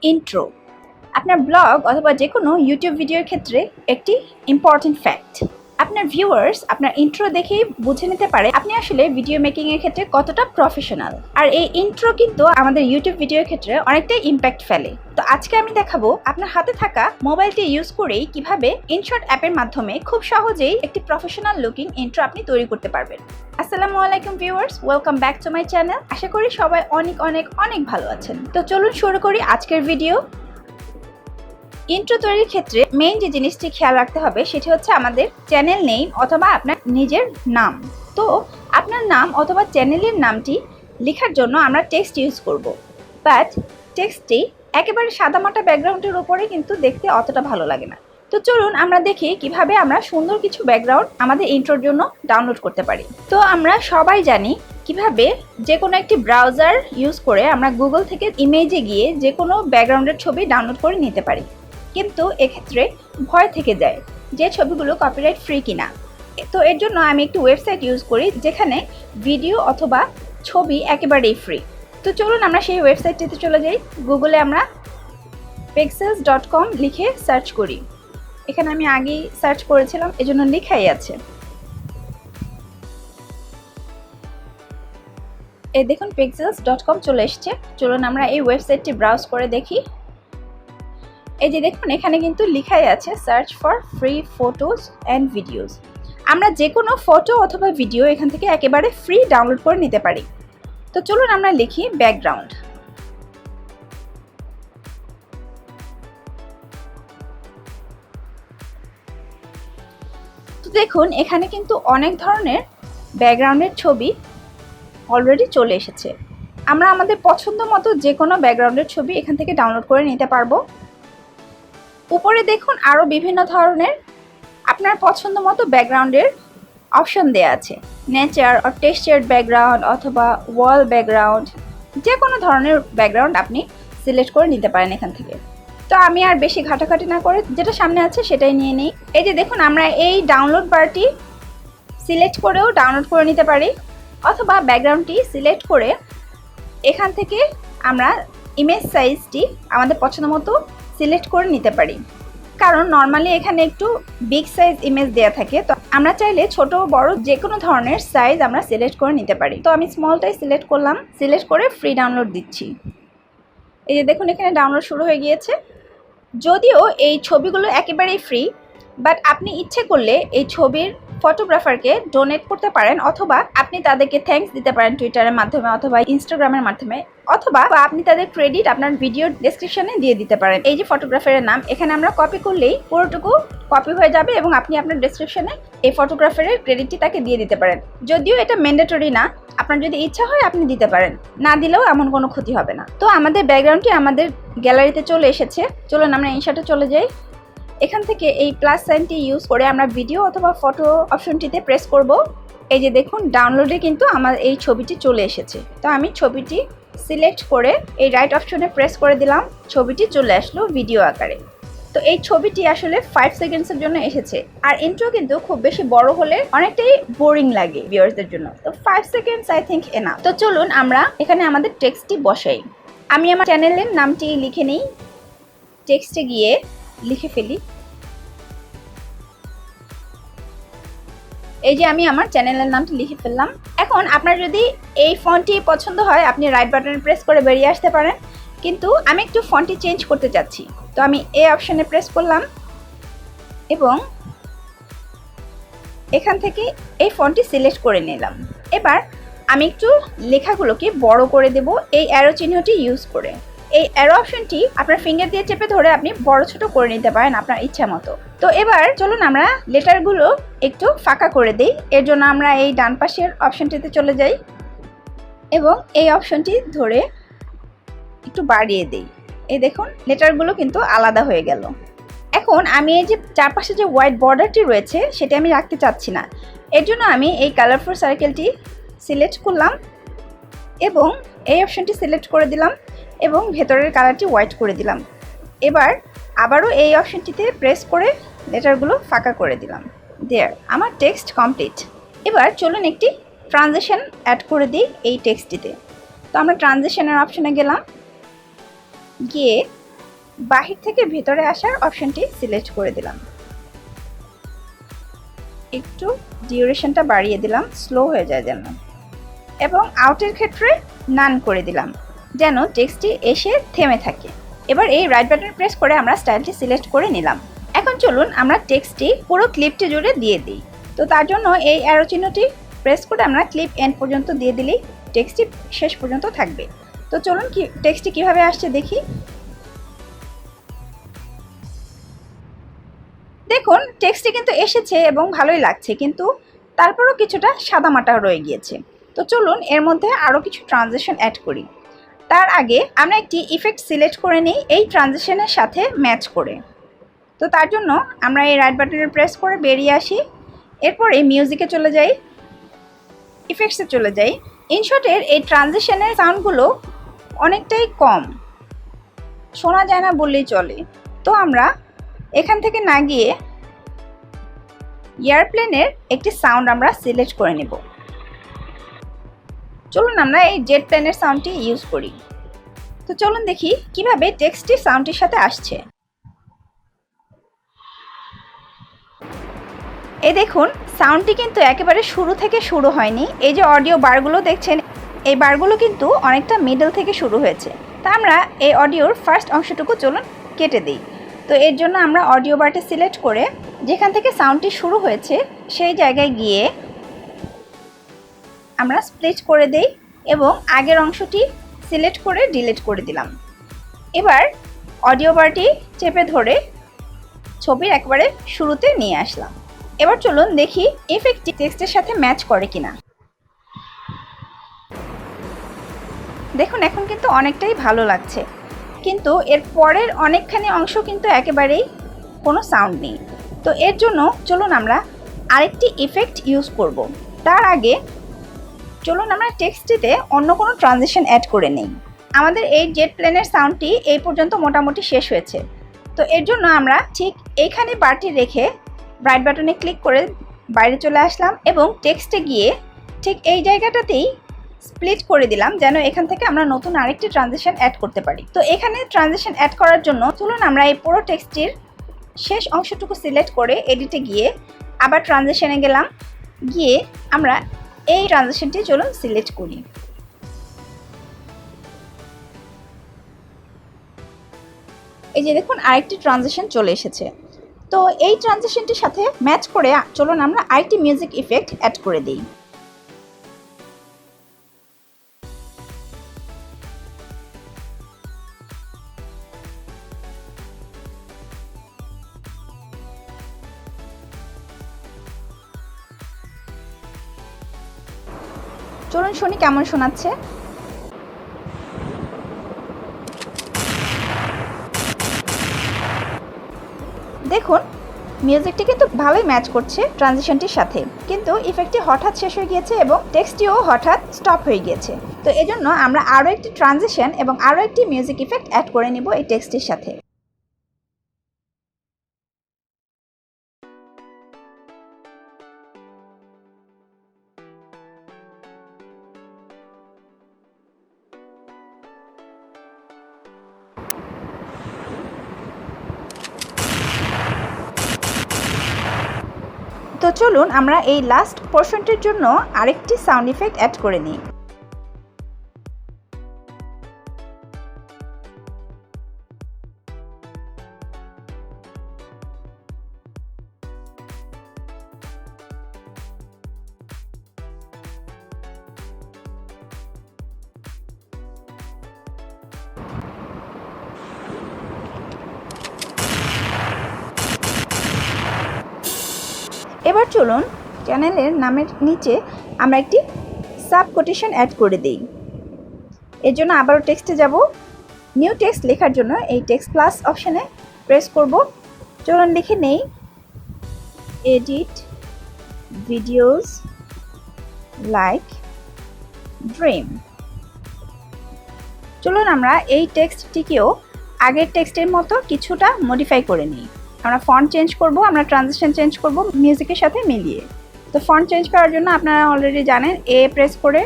Intro আপনার blog অথবা যে কোনো ইউটিউব ভিডিওর ক্ষেত্রে একটি ইম্পর্টেন্ট ফ্যাক্ট। আপনার ভিউয়ার্স আপনার ইন্ট্রো দেখেই বুঝে নিতে পারে আপনি আসলে ভিডিও মেকিংয়ের ক্ষেত্রে কতটা প্রফেশনাল। আর এই ইন্ট্রো কিন্তু আমাদের ইউটিউব ভিডিওর ক্ষেত্রে অনেকটাই ইম্প্যাক্ট ফেলে। তো আজকে আমি দেখাবো আপনার হাতে থাকা মোবাইলটি ইউজ করেই কিভাবে ইনশট অ্যাপের মাধ্যমে খুব সহজেই একটি প্রফেশনাল লুকিং ইন্ট্রো আপনি তৈরি করতে পারবেন। আসসালামুয়ালাইকুম viewers, welcome back to my channel. আশা করি সবাই অনেক অনেক অনেক ভালো আছেন। তো চলুন শুরু করি আজকের ভিডিও। ইন্ট্রো তৈরির ক্ষেত্রে মেইন যে জিনিসটি খেয়াল রাখতে হবে সেটি হচ্ছে আমাদের চ্যানেল নেম অথবা আপনার নিজের নাম। তো আপনার নাম অথবা চ্যানেলের নামটি লেখার জন্য আমরা টেক্সট ইউজ করব, বাট টেক্সটটি একেবারে সাদামাটা ব্যাকগ্রাউন্ডের উপরে কিন্তু দেখতে অতটা ভালো লাগে না। তো চলুন আমরা দেখি কিভাবে আমরা সুন্দর কিছু ব্যাকগ্রাউন্ড আমাদের ইন্ট্রোর জন্য ডাউনলোড করতে পারি। তো আমরা সবাই জানি কিভাবে যে কোনো একটি ব্রাউজার ইউজ করে আমরা গুগল থেকে ইমেজে গিয়ে যে কোনো ব্যাকগ্রাউন্ডের ছবি ডাউনলোড করে নিতে পারি, কিন্তু এক্ষেত্রে ভয় থেকে যায় যে ছবিগুলো কপিরাইট ফ্রি কিনা। তো এর জন্য আমি একটি ওয়েবসাইট ইউজ করি যেখানে ভিডিও অথবা ছবি একেবারেই ফ্রি। তো চলুন আমরা সেই ওয়েবসাইটটিতে চলে যাই। গুগলে আমরা pexels.com লিখে সার্চ করি। এখানে আমি আগেই সার্চ করেছিলাম, এজন্য লেখাই আছে। এই দেখুন pexels.com চলে এসছে। চলুন আমরা এই ওয়েবসাইটটি ব্রাউজ করে দেখি। এই যে দেখুন এখানে কিন্তু লেখাই আছে search for free photos and videos. আমরা যে কোনো ফটো অথবা ভিডিও এখান থেকে একেবারে ফ্রি ডাউনলোড করে নিতে পারি। তো চলুন আমরা লিখি ব্যাকগ্রাউন্ড। তো দেখুন এখানে কিন্তু অনেক ধরনের ব্যাকগ্রাউন্ডের ছবি অলরেডি চলে এসেছে। আমরা আমাদের পছন্দ মতো যে কোনো ব্যাকগ্রাউন্ডের ছবি এখান থেকে ডাউনলোড করে নিতে পারবো। উপরে দেখুন আরও বিভিন্ন ধরনের আপনার পছন্দ মতো ব্যাকগ্রাউন্ডের অপশন দেওয়া আছে। নেচার অর টেক্সচার্ড ব্যাকগ্রাউন্ড অথবা ওয়াল ব্যাকগ্রাউন্ড, যে কোনো ধরনের ব্যাকগ্রাউন্ড আপনি সিলেক্ট করে নিতে পারেন এখান থেকে। তো আমি আর বেশি ঘাটাঘাটি না করে যেটা সামনে আছে সেটাই নিয়ে নিই। এই যে দেখুন আমরা এই ডাউনলোড বারটি সিলেক্ট করেও ডাউনলোড করে নিতে পারি, অথবা ব্যাকগ্রাউন্ডটি সিলেক্ট করে এখান থেকে আমরা ইমেজ সাইজটি আমাদের পছন্দ মতো সিলেক্ট করে নিতে পারি। কারণ নর্মালি এখানে একটু বিগ সাইজ ইমেজ দেওয়া থাকে, তো আমরা চাইলে ছোট বড় যে কোনো ধরনের সাইজ আমরা সিলেক্ট করে নিতে পারি। তো আমি স্মলটাই সিলেক্ট করলাম, সিলেক্ট করে ফ্রি ডাউনলোড দিচ্ছি। এই যে দেখুন এখানে ডাউনলোড শুরু হয়ে গিয়েছে। যদিও এই ছবিগুলো একেবারেই ফ্রি, বাট আপনি ইচ্ছে করলে এই ছবির ফটোগ্রাফারকে ডোনেট করতে পারেন, অথবা আপনি তাদেরকে থ্যাঙ্কস দিতে পারেন টুইটারের মাধ্যমে অথবা ইনস্টাগ্রামের মাধ্যমে, অথবা আপনি তাদের ক্রেডিট আপনার ভিডিওর ডেসক্রিপশনে দিয়ে দিতে পারেন। এই যে ফটোগ্রাফারের নাম এখানে আমরা কপি করলেই পুরোটুকু কপি হয়ে যাবে এবং আপনি আপনার ডেসক্রিপশনে এই ফটোগ্রাফারের ক্রেডিটটি তাকে দিয়ে দিতে পারেন। যদিও এটা ম্যান্ডেটরি না, আপনার যদি ইচ্ছা হয় আপনি দিতে পারেন, না দিলেও এমন কোনো ক্ষতি হবে না। তো আমাদের ব্যাকগ্রাউন্ডটি আমাদের গ্যালারিতে চলে এসেছে। চলুন আমরা ইনশটে চলে যাই। এখান থেকে এই প্লাস সাইনটি ইউজ করে আমরা ভিডিও অথবা ফটো অপশনটিতে প্রেস করব। এই যে দেখুন ডাউনলোডে কিন্তু আমার এই ছবিটি চলে এসেছে। তো আমি ছবিটি সিলেক্ট করে এই রাইট অপশনে প্রেস করে দিলাম, ছবিটি চলে আসলো ভিডিও আকারে। তো এই ছবিটি আসলে 5 সেকেন্ডসের জন্য এসেছে। আর ইন্ট্রো কিন্তু খুব বেশি বড় হলে অনেকটাই বোরিং লাগে ভিউয়ার্সদের জন্য। তো 5 সেকেন্ডস আই থিঙ্ক এনাফ। তো চলুন আমরা এখানে আমাদের টেক্সটটি বসাই। আমি আমার চ্যানেলের নামটি লিখে নিই, টেক্সটে গিয়ে লিখে ফেলি। এই যে আমি আমার চ্যানেলের নামটি লিখে ফেললাম। এখন আপনার যদি এই ফন্টটি পছন্দ হয় আপনি রাইট বাটনে প্রেস করে বেরিয়ে আসতে পারেন, কিন্তু আমি একটু ফন্টটি চেঞ্জ করতে চাচ্ছি। তো আমি এই অপশনে প্রেস করলাম এবং এখান থেকে এই ফন্টটি সিলেক্ট করে নিলাম। এবার আমি একটু লেখাগুলোকে বড় করে দেব এই অ্যারো চিহ্নটি ইউজ করে। এই অ্যারো অপশনটি আপনার ফিঙ্গার দিয়ে চেপে ধরে আপনি বড় ছোট করে নিতে পারেন আপনার ইচ্ছা মতো। তো এবার চলুন আমরা লেটারগুলো একটু ফাঁকা করে দিই। এর জন্য আমরা এই ডান পাশের অপশনটিতে চলে যাই এবং এই অপশনটি ধরে একটু বাড়িয়ে দিই। এই দেখুন লেটারগুলো কিন্তু আলাদা হয়ে গেল। এখন আমি এই যে চারপাশে যে হোয়াইট বর্ডারটি রয়েছে সেটা আমি রাখতে চাচ্ছি না। এর জন্য আমি এই কালারফুল সার্কেলটি সিলেক্ট করলাম এবং এই অপশনটি সিলেক্ট করে দিলাম এবং ভেতরের কালারটি হোয়াইট করে দিলাম। এবার আবারও এই অপশনটিতে প্রেস করে লেটারগুলো ফাঁকা করে দিলাম। দেয়ার, আমার টেক্সট কমপ্লিট। এবার চলুন একটি ট্রানজিশন অ্যাড করে দিই এই টেক্সটটিতে। তো আমরা ট্রানজিশনের অপশনে গেলাম, গিয়ে বাহির থেকে ভিতরে আসার অপশনটি সিলেক্ট করে দিলাম। একটু ডিউরেশনটা বাড়িয়ে দিলাম, স্লো হয়ে যায় যেন, এবং আউটের ক্ষেত্রে নান করে দিলাম যেন টেক্সটটি এসে থেমে থাকে। এবার এই রাইট বাটন প্রেস করে আমরা স্টাইলটি সিলেক্ট করে নিলাম। এখন চলুন আমরা টেক্সটটি পুরো ক্লিপটি জুড়ে দিয়ে দিই। তো তার জন্য এই অ্যারো চিহ্নটি প্রেস করে আমরা ক্লিপ এন্ড পর্যন্ত দিয়ে দিলেই টেক্সটটি শেষ পর্যন্ত থাকবে। তো চলুন টেক্সটটি কিভাবে আসছে দেখি। দেখুন টেক্সটটি কিন্তু এসেছে এবং ভালোই লাগছে, কিন্তু তারপরও কিছুটা সাদামাটা রয়ে গিয়েছে। তো চলুন এর মধ্যে আরও কিছু ট্রানজিশন অ্যাড করি। তার আগে আমরা একটি ইফেক্ট সিলেক্ট করে নিই এই ট্রানজিশনের সাথে ম্যাচ করে। তো তার জন্য আমরা এই রাইট বাটনে প্রেস করে বেরিয়ে আসি। এরপরে মিউজিকে চলে যাই, ইফেক্টসে চলে যাই। ইনশটের এই ট্রানজিশনের সাউন্ডগুলো অনেকটাই কম, শোনা যায় না বললেই চলে। তো আমরা এখান থেকে না গিয়ে এয়ারপ্লেনের একটি সাউন্ড আমরা সিলেক্ট করে নেব। চলুন আমরা এই জেট প্লেনের সাউন্ডটি ইউজ করি। তো চলুন দেখি কিভাবে টেক্সটটি সাউন্ডটির সাথে আসছে। এই দেখুন সাউন্ডটি কিন্তু একেবারে শুরু থেকে শুরু হয়নি। এই যে অডিও বারগুলো দেখছেন, এই বারগুলো কিন্তু অনেকটা মিডল থেকে শুরু হয়েছে। তা আমরা এই অডিওর ফার্স্ট অংশটুকু চলুন কেটে দিই। তো এর জন্য আমরা অডিও বারটি সিলেক্ট করে যেখান থেকে সাউন্ডটি শুরু হয়েছে সেই জায়গায় গিয়ে আমরা স্প্লিট করে দেই এবং আগের অংশটি সিলেক্ট করে ডিলিট করে দিলাম। এবার অডিও বারটি চেপে ধরে ছবির একবারে শুরুতে নিয়ে আসলাম। এবার চলুন দেখি ইফেক্টটি টেক্সটের সাথে ম্যাচ করে কিনা। দেখুন এখন কিন্তু অনেকটাই ভালো লাগছে, কিন্তু এর পরের অনেকখানি অংশ কিন্তু একেবারেই কোনো সাউন্ড নেই। তো এর জন্য চলুন আমরা আরেকটি ইফেক্ট ইউজ করব। তার আগে চলুন আমরা টেক্সটটিতে অন্য কোনো ট্রানজিশন অ্যাড করে নিই। আমাদের এই জেট প্লেনের সাউন্ডটি এই পর্যন্ত মোটামুটি শেষ হয়েছে। তো এর জন্য আমরা ঠিক এইখানে বারটি রেখে রাইট বাটনে ক্লিক করে বাইরে চলে আসলাম এবং টেক্সটে গিয়ে ঠিক এই জায়গাটাতেই স্প্লিট করে দিলাম যেন এখান থেকে আমরা নতুন আরেকটি ট্রানজিশন অ্যাড করতে পারি। তো এখানে ট্রানজিশন অ্যাড করার জন্য চলুন আমরা এই পুরো টেক্সটটির শেষ অংশটুকু সিলেক্ট করে এডিটে গিয়ে আবার ট্রানজিশনে গেলাম, গিয়ে আমরা এই ট্রানজিশনটি চলুন সিলেক্ট করি। এই যে দেখুন আরেকটি ট্রানজিশন চলে এসেছে। তো এই ট্রানজিশনটির সাথে ম্যাচ করে চলুন আমরা আরেকটি মিউজিক ইফেক্ট অ্যাড করে দিই। চলুন শুনি কেমন শোনাচ্ছে। দেখুন মিউজিকটি কিন্তু ভালোই ম্যাচ করছে ট্রানজিশনটির সাথে, কিন্তু ইফেক্টটি হঠাৎ শেষ হয়ে গিয়েছে এবং টেক্সটটিও হঠাৎ স্টপ হয়ে গিয়েছে। তো এজন্য আমরা আরও একটি ট্রানজিশন এবং আরও একটি মিউজিক ইফেক্ট অ্যাড করে নিব এই টেক্সটটির সাথে। তো চলুন আমরা এই লাস্ট পোর্শনটির জন্য আরেকটি সাউন্ড ইফেক্ট অ্যাড করে নিই। এবার চলুন চ্যানেলের নামের নিচে আমরা একটি সাব কোটেশন অ্যাড করে দিই। এর জন্য আবারও টেক্সটে যাব, নিউ টেক্সট লেখার জন্য এই টেক্সট প্লাস অপশানে প্রেস করব। চলুন লিখে নেই এডিট ভিডিওস লাইক ড্রিম। চলুন আমরা এই টেক্সটটিকেও আগের টেক্সটের মতো কিছুটা মডিফাই করে নিই। আমরা ফন্ট চেঞ্জ করব, আমরা ট্রানজিশন চেঞ্জ করব মিউজিকের সাথে মিলিয়ে। তো ফন্ট চেঞ্জ করার জন্য আপনারা অলরেডি জানেন এ প্রেস করে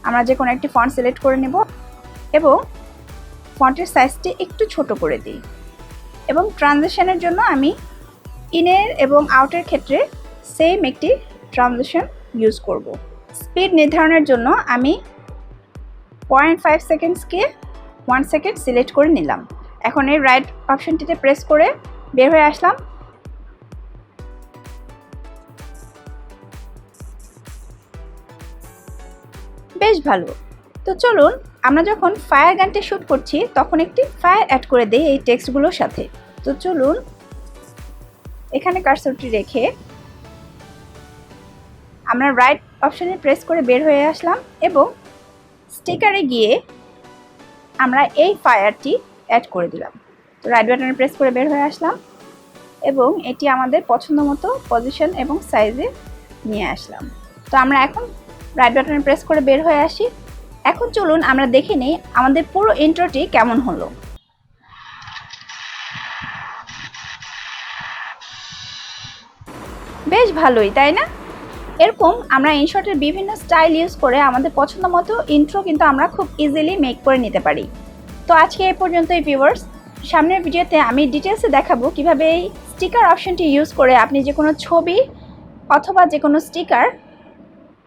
আমরা যে কোনো একটি ফন্ট সিলেক্ট করে নেব এবং ফন্টের সাইজটি একটু ছোট করে দিই। এবং ট্রানজিশনের জন্য আমি ইনের এবং আউটের ক্ষেত্রে সেম একটি ট্রানজিশন ইউজ করব। স্পিড নির্ধারণের জন্য আমি 0.5 সেকেন্ডসকে 1 সেকেন্ড সিলেক্ট করে নিলাম। এখন এই রাইট অপশনটিতে প্রেস করে বের হয়ে আসলাম। বেশ ভালো। তো চলুন আমরা যখন ফায়ার গানটি শ্যুট করছি তখন একটি ফায়ার অ্যাড করে দেই এই টেক্সটগুলোর সাথে। তো চলুন এখানে কার্সরটি রেখে আমরা রাইট অপশনে প্রেস করে বের হয়ে আসলাম এবং স্টিকারে গিয়ে আমরা এই ফায়ারটি অ্যাড করে দিলাম। তো রাইট বাটনে প্রেস করে বের হয়ে আসলাম এবং এটি আমাদের পছন্দ মতো পজিশন এবং সাইজে নিয়ে আসলাম। তো আমরা এখন রাইট বাটনে প্রেস করে বের হয়ে আসি। এখন চলুন আমরা দেখে নিই আমাদের পুরো ইন্ট্রোটি কেমন হলো। বেশ ভালোই, তাই না? এরকম আমরা ইনশটের বিভিন্ন স্টাইল ইউজ করে আমাদের পছন্দ মতো ইন্ট্রো কিন্তু আমরা খুব ইজিলি মেক করে নিতে পারি। তো আজকে এই পর্যন্তই ভিউয়ার্স। সামনের ভিডিওতে আমি ডিটেলসে দেখাবো কিভাবে এই স্টিকার অপশনটি ইউজ করে আপনি যে কোনো ছবি অথবা যে কোনো স্টিকার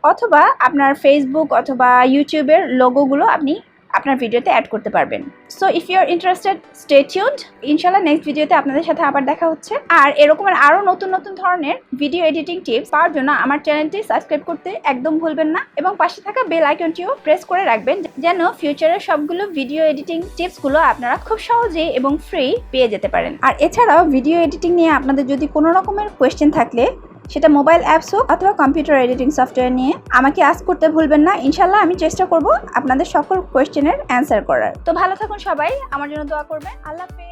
অথবা আপনার ফেসবুক অথবা ইউটিউবের লোগোগুলো আপনি আপনার ভিডিওতে অ্যাড করতে পারবেন। So if you are interested stay tuned. ইনশাআল্লাহ নেক্সট ভিডিওতে আপনাদের সাথে আবার দেখা হচ্ছে। আর এরকমের আরও নতুন নতুন ধরনের ভিডিও এডিটিং টিপস পাওয়ার জন্য আমার চ্যানেলটি সাবস্ক্রাইব করতে একদম ভুলবেন না এবং পাশে থাকা বেল আইকনটিও প্রেস করে রাখবেন যেন ফিউচারের সবগুলো ভিডিও এডিটিং টিপসগুলো আপনারা খুব সহজে এবং ফ্রি পেয়ে যেতে পারেন। আর এছাড়াও ভিডিও এডিটিং নিয়ে আপনাদের যদি কোনো রকমের কোয়েশ্চেন থাকলে সেটা মোবাইল অ্যাপস হোক অথবা কম্পিউটার এডিটিং সফটওয়্যার নিয়ে আমাকে আস্ক করতে ভুলবেন না। ইনশাআল্লাহ আমি চেষ্টা করব আপনাদের সকল কোয়েশ্চেনের অ্যান্সার করার। তো ভালো থাকুন সবাই, আমার জন্য দোয়া করবেন। আল্লাহ হাফেজ।